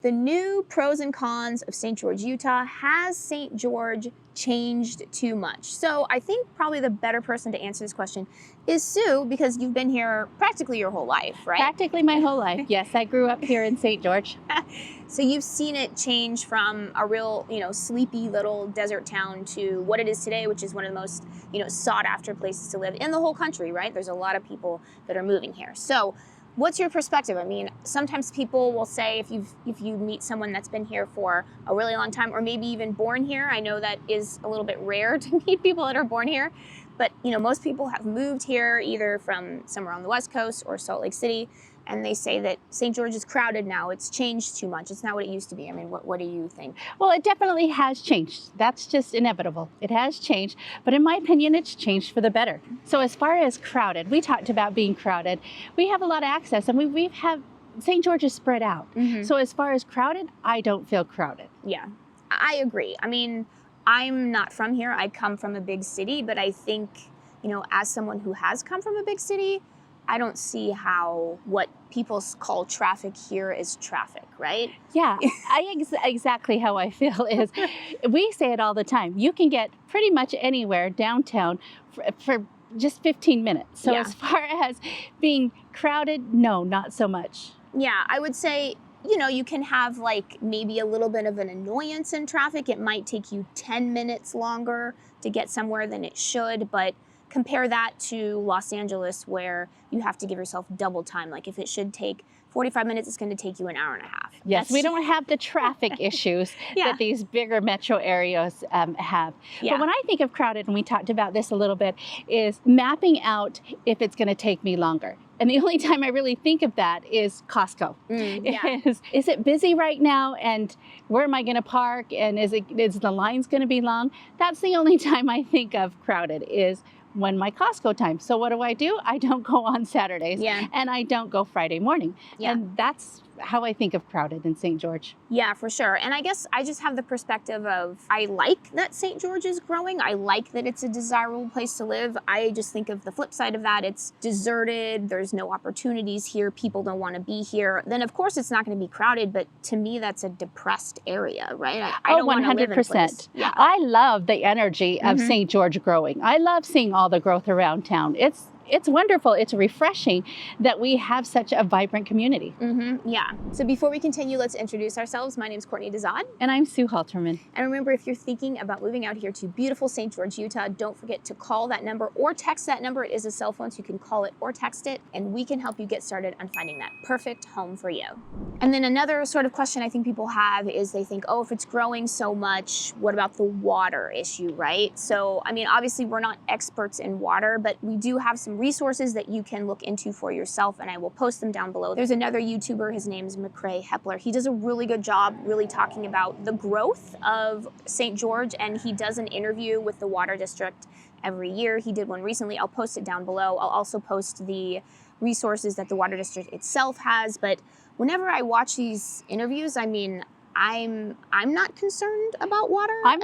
The new pros and cons of St. George, Utah. Has St. George changed too much? So I think probably the better person to answer this question is Sue, because you've been here practically your whole life, right? Practically my whole life. Yes, I grew up here in St. George. So you've seen it change from a real, sleepy little desert town to what it is today, which is one of the most, sought after places to live in the whole country, right? There's a lot of people that are moving here. So what's your perspective? I mean, sometimes people will say if you meet someone that's been here for a really long time, or maybe even born here, I know that is a little bit rare to meet people that are born here, but most people have moved here either from somewhere on the West Coast or Salt Lake City, and they say that St. George is crowded now. It's changed too much. It's not what it used to be. I mean, what do you think? Well, it definitely has changed. That's just inevitable. It has changed, but in my opinion, it's changed for the better. So as far as crowded, we talked about being crowded. We have a lot of access, and we have St. George is spread out. Mm-hmm. So as far as crowded, I don't feel crowded. Yeah, I agree. I mean, I'm not from here. I come from a big city, but I think, as someone who has come from a big city, I don't see how what people call traffic here is traffic, right? Yeah, exactly how I feel is, we say it all the time. You can get pretty much anywhere downtown for just 15 minutes. So Yeah. As far as being crowded, no, not so much. Yeah, I would say, you can have like maybe a little bit of an annoyance in traffic. It might take you 10 minutes longer to get somewhere than it should, but compare that to Los Angeles, where you have to give yourself double time. Like if it should take 45 minutes, it's going to take you an hour and a half. Yes, we don't have the traffic issues Yeah. that these bigger metro areas have. Yeah. But when I think of crowded, and we talked about this a little bit, is mapping out if it's going to take me longer. And the only time I really think of that is Costco. Yeah. Is it busy right now? And where am I going to park? And is the lines going to be long? That's the only time I think of crowded, is when my Costco time. So what do? I don't go on Saturdays. Yeah. And I don't go Friday morning. Yeah. And that's how I think of crowded in St. George. Yeah, for sure. And I guess I just have the perspective of, I like that St. George is growing. I like that it's a desirable place to live. I just think of the flip side of that. It's deserted. There's no opportunities here. People don't want to be here. Then of course it's not going to be crowded, but to me that's a depressed area, right? I don't want to live in a place. 100%. Yeah. I love the energy of St. George growing. I love seeing all the growth around town. It's wonderful. It's refreshing that we have such a vibrant community. Yeah. So before we continue, let's introduce ourselves. My name is Courtney Dezad. And I'm Sue Halterman. And remember, if you're thinking about moving out here to beautiful St. George, Utah, don't forget to call that number or text that number. It is a cell phone, so you can call it or text it, and we can help you get started on finding that perfect home for you. And then another sort of question I think people have is they think, oh, if it's growing so much, what about the water issue, right? So, I mean, obviously we're not experts in water, but we do have some resources that you can look into for yourself, and I will post them down below. There's another YouTuber, his name is McCrae Hepler. He does a really good job really talking about the growth of St. George, and he does an interview with the Water District every year. He did one recently. I'll post it down below. I'll also post the resources that the Water District itself has, but whenever I watch these interviews, I mean, I'm not concerned about water. I'm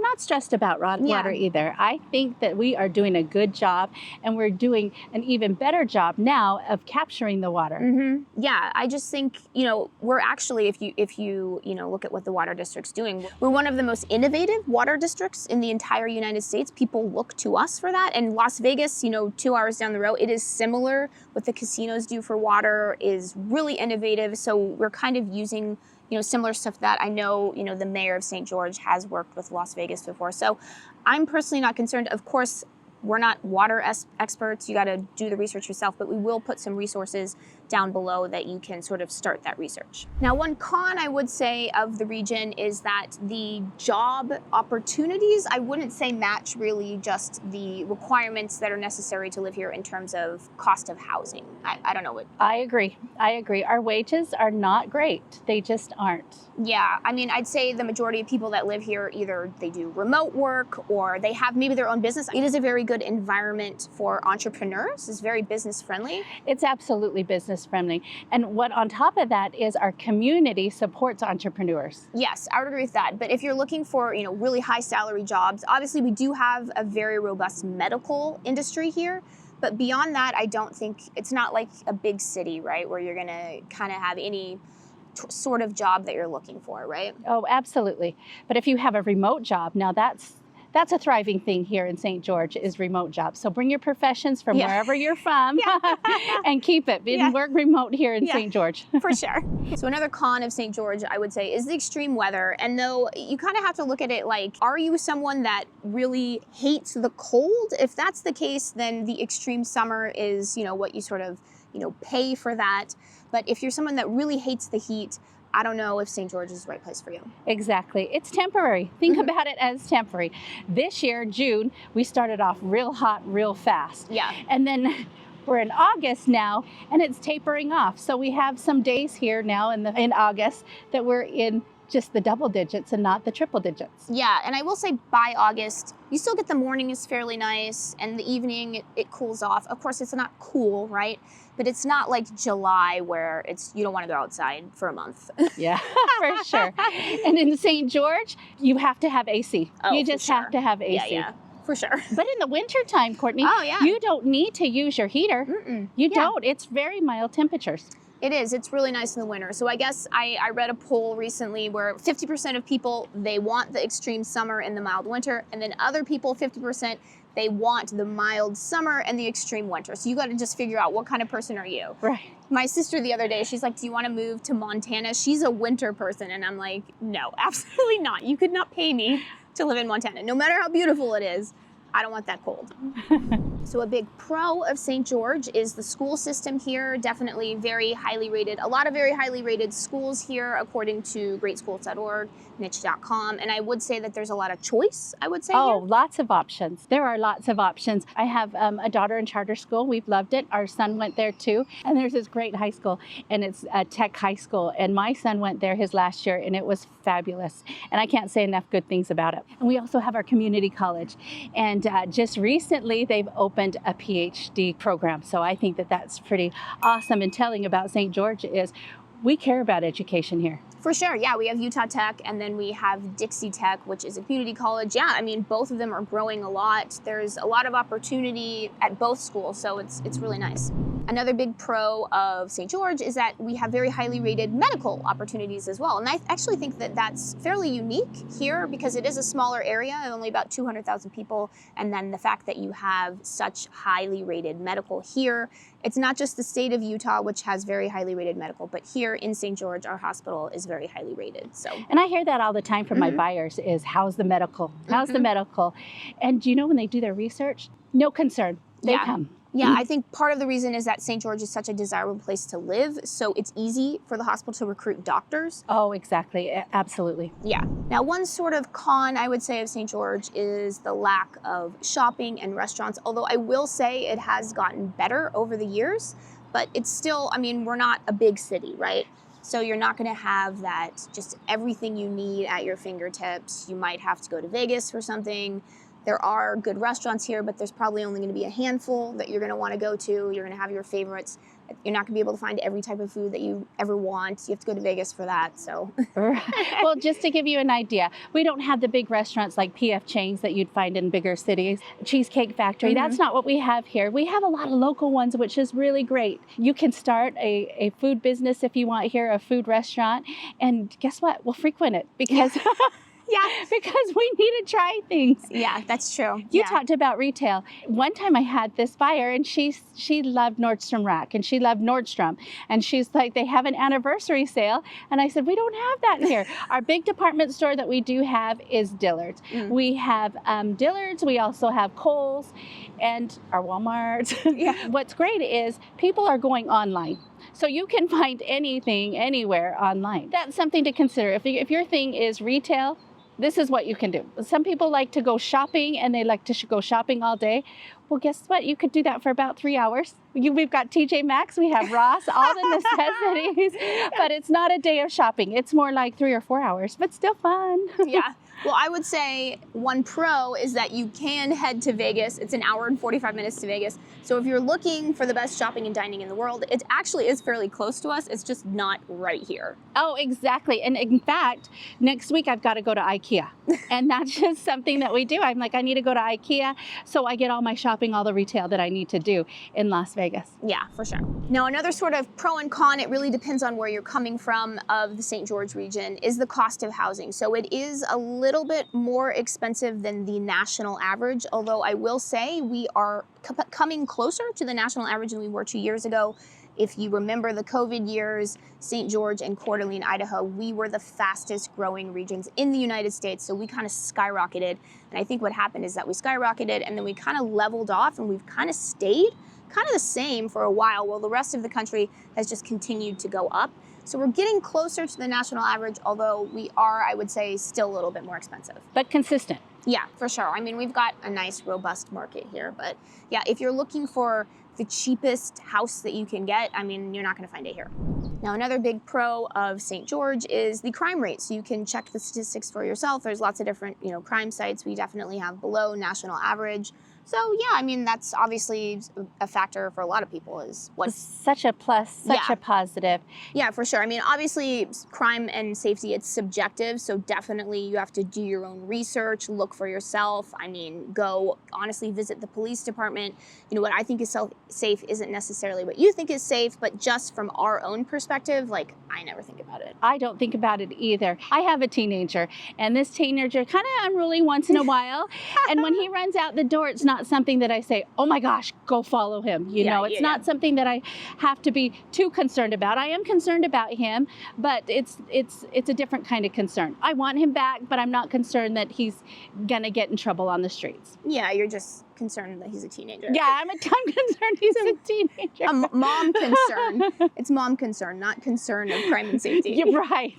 not stressed about water either. I think that we are doing a good job, and we're doing an even better job now of capturing the water. Yeah, I just think, we're actually, if you look at what the Water District's doing, we're one of the most innovative water districts in the entire United States. People look to us for that. And Las Vegas, 2 hours down the road, it is similar. What the casinos do for water is really innovative. So we're kind of using similar stuff that I know, the mayor of St. George has worked with Las Vegas before. So I'm personally not concerned. Of course, we're not water experts. You got to do the research yourself, but we will put some resources down below that you can sort of start that research. Now, one con I would say of the region is that the job opportunities, I wouldn't say match really just the requirements that are necessary to live here in terms of cost of housing. I don't know what. I agree. Our wages are not great. They just aren't. Yeah, I mean, I'd say the majority of people that live here, either they do remote work or they have maybe their own business. It is a very good environment for entrepreneurs. It's very business friendly. It's absolutely business friendly. And what on top of that is our community supports entrepreneurs. Yes, I would agree with that. But if you're looking for, really high salary jobs, obviously we do have a very robust medical industry here. But beyond that, I don't think it's not like a big city, right, where you're going to kind of have any sort of job that you're looking for, right? Oh, absolutely. But if you have a remote job, now that's a thriving thing here in St. George is remote jobs. So bring your professions from wherever you're from and keep it. Work remote here in St. George. For sure. So another con of St. George, I would say, is the extreme weather. And though you kind of have to look at it like, are you someone that really hates the cold? If that's the case, then the extreme summer is, what you sort of, pay for that. But if you're someone that really hates the heat, I don't know if St. George is the right place for you. Exactly. It's temporary. Think about it as temporary. This year, June, we started off real hot, real fast. Yeah. And then we're in August now, and it's tapering off. So we have some days here now in August that we're in just the double digits and not the triple digits. Yeah, and I will say by August, you still get the morning is fairly nice, and the evening it cools off. Of course, it's not cool, right? But it's not like July where you don't want to go outside for a month. Yeah, for sure. And in St. George, you have to have AC. Oh, you just have to have AC. Yeah, for sure. But in the wintertime, Courtney, you don't need to use your heater. You don't. It's very mild temperatures. It is. It's really nice in the winter. So I guess I read a poll recently where 50% of people, they want the extreme summer and the mild winter. And then other people, 50%, they want the mild summer and the extreme winter. So you got to just figure out what kind of person are you. Right. My sister the other day, she's like, do you want to move to Montana? She's a winter person. And I'm like, no, absolutely not. You could not pay me to live in Montana. No matter how beautiful it is, I don't want that cold. So a big pro of St. George is the school system here, definitely very highly rated. A lot of very highly rated schools here, according to greatschools.org, niche.com. And I would say that there's a lot of choice, I would say. Oh, here. Lots of options. There are lots of options. I have a daughter in charter school. We've loved it. Our son went there too. And there's this great high school, and it's a tech high school. And my son went there his last year, and it was fabulous. And I can't say enough good things about it. And we also have our community college. And just recently, they've opened a PhD program. So I think that that's pretty awesome. And telling about St. George is we care about education here. For sure, yeah. We have Utah Tech, and then we have Dixie Tech, which is a community college. Yeah, I mean, both of them are growing a lot. There's a lot of opportunity at both schools, so it's really nice. Another big pro of St. George is that we have very highly rated medical opportunities as well. And I actually think that that's fairly unique here because it is a smaller area, only about 200,000 people. And then the fact that you have such highly rated medical here, it's not just the state of Utah, which has very highly rated medical, but here in St. George, our hospital is very highly rated. So, and I hear that all the time from my buyers is, how's the medical? How's the medical? And when they do their research, no concern, they come. Yeah, I think part of the reason is that St. George is such a desirable place to live, so it's easy for the hospital to recruit doctors. Oh, exactly. Absolutely. Yeah. Now, one sort of con, I would say, of St. George is the lack of shopping and restaurants, although I will say it has gotten better over the years, but it's still, I mean, we're not a big city, right? So you're not going to have that, just everything you need at your fingertips. You might have to go to Vegas for something. There are good restaurants here, but there's probably only going to be a handful that you're going to want to go to. You're going to have your favorites. You're not going to be able to find every type of food that you ever want. You have to go to Vegas for that. So, well, just to give you an idea, we don't have the big restaurants like PF chains that you'd find in bigger cities. Cheesecake Factory, that's not what we have here. We have a lot of local ones, which is really great. You can start a food business if you want here, a food restaurant. And guess what? We'll frequent it because... Yeah. Because we need to try things. Yeah, that's true. You talked about retail. One time I had this buyer and she loved Nordstrom Rack and she loved Nordstrom. And she's like, they have an anniversary sale. And I said, we don't have that here. Our big department store that we do have is Dillard's. We have Dillard's. We also have Kohl's and our Walmart. What's great is people are going online. So you can find anything, anywhere online. That's something to consider. If your thing is retail, this is what you can do. Some people like to go shopping and they like to go shopping all day. Well, guess what? You could do that for about 3 hours. We've got TJ Maxx, we have Ross, all the necessities, but it's not a day of shopping. It's more like 3 or 4 hours, but still fun. Yeah. Well, I would say one pro is that you can head to Vegas. It's an hour and 45 minutes to Vegas. So if you're looking for the best shopping and dining in the world, it actually is fairly close to us. It's just not right here. Oh, exactly. And in fact, next week I've got to go to IKEA. And that's just something that we do. I'm like, I need to go to IKEA. So I get all my shopping shopping all the retail that I need to do in Las Vegas. Yeah, for sure. Now, another sort of pro and con, it really depends on where you're coming from, of the St. George region, is the cost of housing. So it is a little bit more expensive than the national average, although I will say we are coming closer to the national average than we were 2 years ago. If you remember the COVID years, St. George and Coeur d'Alene, Idaho, we were the fastest growing regions in the United States. So we kind of skyrocketed. And I think what happened is that we skyrocketed and then we kind of leveled off and we've kind of stayed kind of the same for a while, while the rest of the country has just continued to go up. So we're getting closer to the national average, although we are, I would say, still a little bit more expensive. But consistent. Yeah, for sure. I mean, we've got a nice, robust market here. But yeah, if you're looking for the cheapest house that you can get, I mean, you're not going to find it here. Now, another big pro of St. George is the crime rate. So you can check the statistics for yourself. There's lots of different, crime sites. We definitely have below national average. So yeah, I mean, that's obviously a factor for a lot of people, is what. Such a plus, such a positive. Yeah, for sure. I mean, obviously crime and safety, it's subjective. So definitely you have to do your own research, look for yourself. I mean, go honestly visit the police department. What I think is safe isn't necessarily what you think is safe, but just from our own perspective, like, I never think about it. I don't think about it either. I have a teenager, and this teenager kind of unruly once in a while. And when he runs out the door, it's not something that I say, oh my gosh, go follow him. It's not something that I have to be too concerned about. I am concerned about him, but it's a different kind of concern. I want him back, but I'm not concerned that he's gonna get in trouble on the streets. Yeah, you're just concerned that he's a teenager. Yeah, I'm concerned he's a teenager. Mom concern. It's mom concern, not concern of crime and safety. You're right.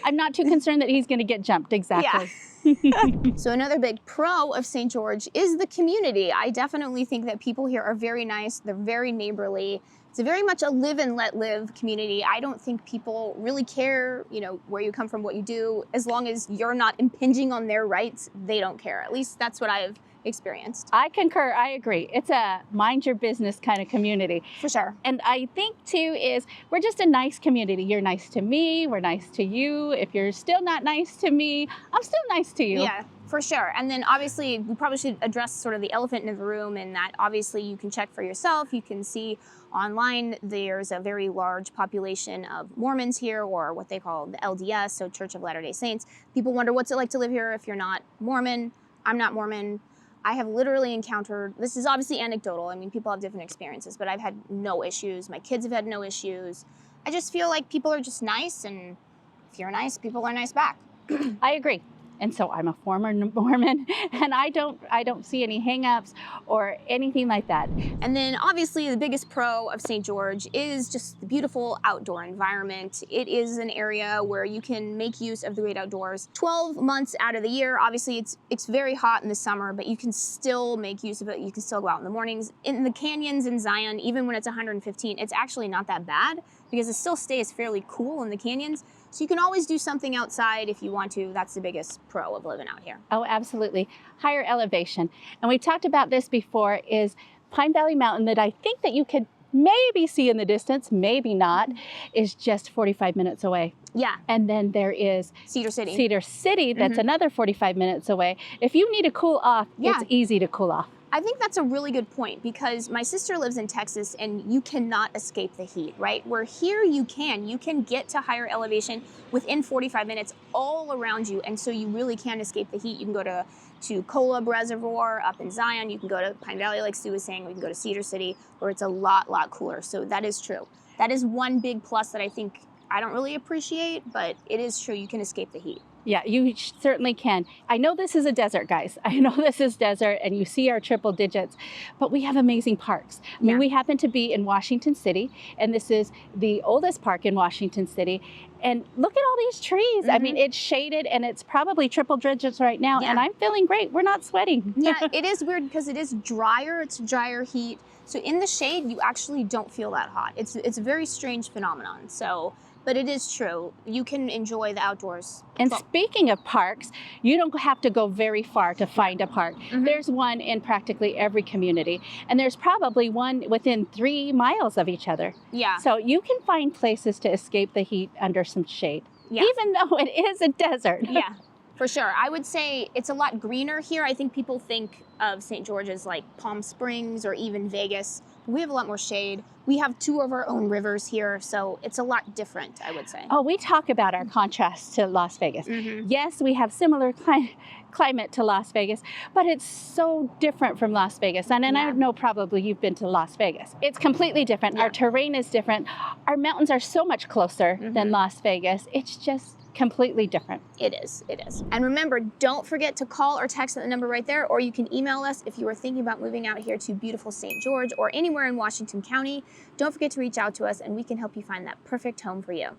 I'm not too concerned that he's going to get jumped. Exactly. Yeah. So another big pro of St. George is the community. I definitely think that people here are very nice. They're very neighborly. It's very much a live and let live community. I don't think people really care, where you come from, what you do. As long as you're not impinging on their rights, they don't care. At least that's what I've experienced. I concur. I agree. It's a mind your business kind of community. For sure. And I think too is we're just a nice community. You're nice to me. We're nice to you. If you're still not nice to me, I'm still nice to you. Yeah. For sure. And then obviously we probably should address sort of the elephant in the room, in that obviously you can check for yourself. You can see online there's a very large population of Mormons here, or what they call the LDS, so Church of Latter-day Saints. People wonder what's it like to live here if you're not Mormon. I'm not Mormon. I have literally encountered, this is obviously anecdotal, I mean, people have different experiences, but I've had no issues. My kids have had no issues. I just feel like people are just nice, and if you're nice, people are nice back. I agree. And so I'm a former Mormon, and I don't see any hang-ups or anything like that. And then obviously the biggest pro of St. George is just the beautiful outdoor environment. It is an area where you can make use of the great outdoors 12 months out of the year. Obviously it's very hot in the summer, but you can still make use of it. You can still go out in the mornings. In the canyons in Zion, even when it's 115, it's actually not that bad, because it still stays fairly cool in the canyons. So you can always do something outside if you want to. That's the biggest pro of living out here. Oh, absolutely. Higher elevation. And we talked about this before, is Pine Valley Mountain, that I think that you could maybe see in the distance, maybe not, is just 45 minutes away. Yeah. And then there is Cedar City. Cedar City, that's another 45 minutes away. If you need to cool off, it's easy to cool off. I think that's a really good point, because my sister lives in Texas and you cannot escape the heat, right? Where here you can get to higher elevation within 45 minutes all around you. And so you really can escape the heat. You can go to Kolob Reservoir up in Zion. You can go to Pine Valley, like Sue was saying. We can go to Cedar City, where it's a lot cooler. So that is true. That is one big plus that I think I don't really appreciate, but it is true. You can escape the heat. Yeah, you certainly can. I know this is a desert, guys. I know this is desert, and you see our triple digits, but we have amazing parks. I mean, we happen to be in Washington City, and this is the oldest park in Washington City. And look at all these trees. I mean, it's shaded, and it's probably triple digits right now, and I'm feeling great. We're not sweating. Yeah, it is weird because it is drier. It's drier heat. So in the shade, you actually don't feel that hot. It's a very strange phenomenon. But it is true. You can enjoy the outdoors. And speaking of parks, you don't have to go very far to find a park. There's one in practically every community, and there's probably one within 3 miles of each other. Yeah. So you can find places to escape the heat under some shade, even though it is a desert. Yeah. For sure. I would say it's a lot greener here. I think people think of St. George as like Palm Springs or even Vegas. We have a lot more shade. We have 2 of our own rivers here, so it's a lot different, I would say. Oh, we talk about our contrast to Las Vegas. Mhm. Yes, we have similar climate to Las Vegas, but it's so different from Las Vegas. And I Yeah. know probably you've been to Las Vegas. It's completely different. Yeah. Our terrain is different. Our mountains are so much closer than Mhm. Las Vegas. It's just completely different. It is. And remember, don't forget to call or text the number right there, or you can email us if you are thinking about moving out here to beautiful St. George or anywhere in Washington County. Don't forget to reach out to us and we can help you find that perfect home for you.